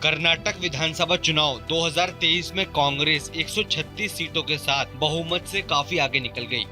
कर्नाटक विधानसभा चुनाव 2023 में कांग्रेस 136 सीटों के साथ बहुमत से काफी आगे निकल गई।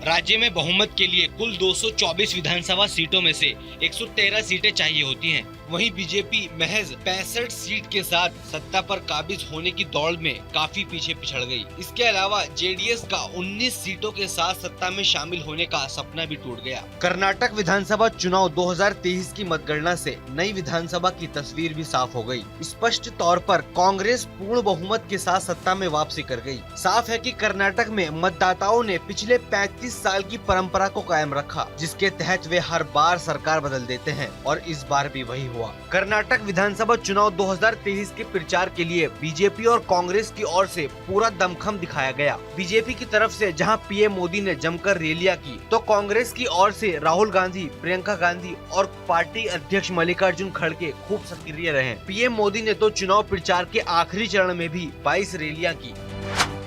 राज्य में बहुमत के लिए कुल 224 विधानसभा सीटों में से 113 सीटें चाहिए होती हैं। वहीं बीजेपी महज 65 सीट के साथ सत्ता पर काबिज होने की दौड़ में काफी पीछे पिछड़ गई। इसके अलावा जेडीएस का 19 सीटों के साथ सत्ता में शामिल होने का सपना भी टूट गया। कर्नाटक विधानसभा चुनाव 2023 की मतगणना से नई विधानसभा की तस्वीर भी साफ हो गई। स्पष्ट तौर पर कांग्रेस पूर्ण बहुमत के साथ सत्ता में वापसी कर गई। साफ है कि कर्नाटक में मतदाताओं ने पिछले 35 साल की परंपरा को कायम रखा, जिसके तहत वे हर बार सरकार बदल देते हैं और इस बार भी वही हुआ। कर्नाटक विधानसभा चुनाव 2023 के प्रचार के लिए बीजेपी और कांग्रेस की ओर से पूरा दमखम दिखाया गया। बीजेपी की तरफ से जहां पीएम मोदी ने जमकर रैलियां की, तो कांग्रेस की ओर से राहुल गांधी, प्रियंका गांधी और पार्टी अध्यक्ष मल्लिकार्जुन खड़गे खूब सक्रिय रहे। पीएम मोदी ने तो चुनाव प्रचार के आखिरी चरण में भी 22 रैलियां की।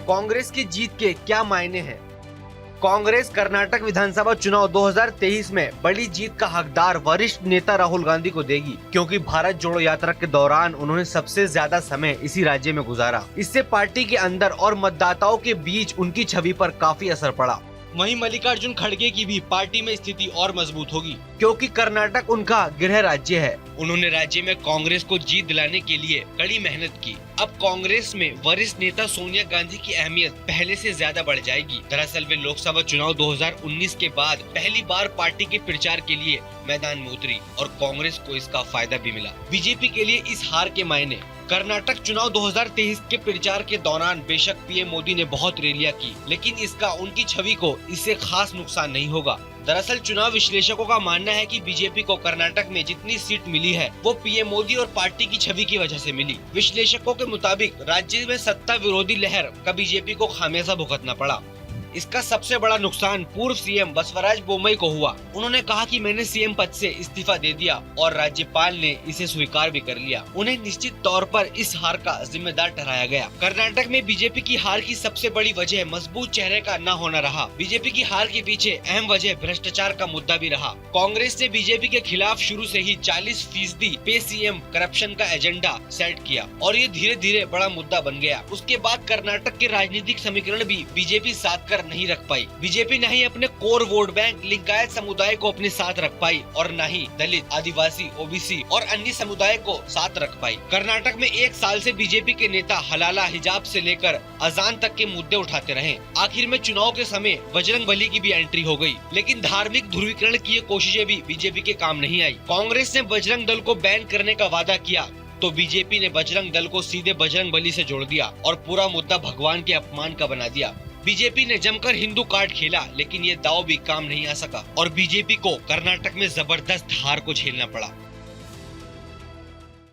कांग्रेस की जीत के क्या मायने हैं? कांग्रेस कर्नाटक विधानसभा चुनाव 2023 में बड़ी जीत का हकदार वरिष्ठ नेता राहुल गांधी को देगी, क्योंकि भारत जोड़ो यात्रा के दौरान उन्होंने सबसे ज्यादा समय इसी राज्य में गुजारा। इससे पार्टी के अंदर और मतदाताओं के बीच उनकी छवि पर काफी असर पड़ा। वहीं मल्लिकार्जुन खड़गे की भी पार्टी में स्थिति और मजबूत होगी, क्योंकि कर्नाटक उनका गृह राज्य है। उन्होंने राज्य में कांग्रेस को जीत दिलाने के लिए कड़ी मेहनत की। अब कांग्रेस में वरिष्ठ नेता सोनिया गांधी की अहमियत पहले से ज्यादा बढ़ जाएगी। दरअसल वे लोकसभा चुनाव 2019 के बाद पहली बार पार्टी के प्रचार के लिए मैदान में उतरी और कांग्रेस को इसका फायदा भी मिला। बीजेपी के लिए इस हार के मायने। कर्नाटक चुनाव 2023 के प्रचार के दौरान बेशक पीएम मोदी ने बहुत रैलियां की, लेकिन इसका उनकी छवि को इससे खास नुकसान नहीं होगा। दरअसल चुनाव विश्लेषकों का मानना है कि बीजेपी को कर्नाटक में जितनी सीट मिली है वो पीएम मोदी और पार्टी की छवि की वजह से मिली। विश्लेषकों के मुताबिक राज्य में सत्ता विरोधी लहर का बीजेपी को खामियाजा भुगतना पड़ा। इसका सबसे बड़ा नुकसान पूर्व सीएम बसवराज बोम्मई को हुआ। उन्होंने कहा कि मैंने सीएम पद से इस्तीफा दे दिया और राज्यपाल ने इसे स्वीकार भी कर लिया। उन्हें निश्चित तौर पर इस हार का जिम्मेदार ठहराया गया। कर्नाटक में बीजेपी की हार की सबसे बड़ी वजह मजबूत चेहरे का न होना रहा। बीजेपी की हार के पीछे अहम वजह भ्रष्टाचार का मुद्दा भी रहा। कांग्रेस ने बीजेपी के खिलाफ शुरू से ही 40% पे सीएम करप्शन का एजेंडा सेट किया और ये धीरे धीरे बड़ा मुद्दा बन गया। उसके बाद कर्नाटक के राजनीतिक समीकरण भी बीजेपी साथ कर नहीं रख पाई। बीजेपी न ही अपने कोर वोट बैंक लिंगायत समुदाय को अपने साथ रख पाई और न ही दलित, आदिवासी, ओबीसी और अन्य समुदाय को साथ रख पाई। कर्नाटक में 1 साल से बीजेपी के नेता हलाला, हिजाब से लेकर अजान तक के मुद्दे उठाते रहे। आखिर में चुनाव के समय बजरंगबली की भी एंट्री हो गई, लेकिन धार्मिक ध्रुवीकरण की ये कोशिशें भी बीजेपी के काम नहीं आई। कांग्रेस ने बजरंग दल को बैन करने का वादा किया तो बीजेपी ने बजरंग दल को सीधे बजरंगबली से जोड़ दिया और पूरा मुद्दा भगवान के अपमान का बना दिया। बीजेपी ने जमकर हिंदू कार्ड खेला, लेकिन ये दांव भी काम नहीं आ सका और बीजेपी को कर्नाटक में जबरदस्त हार को झेलना पड़ा।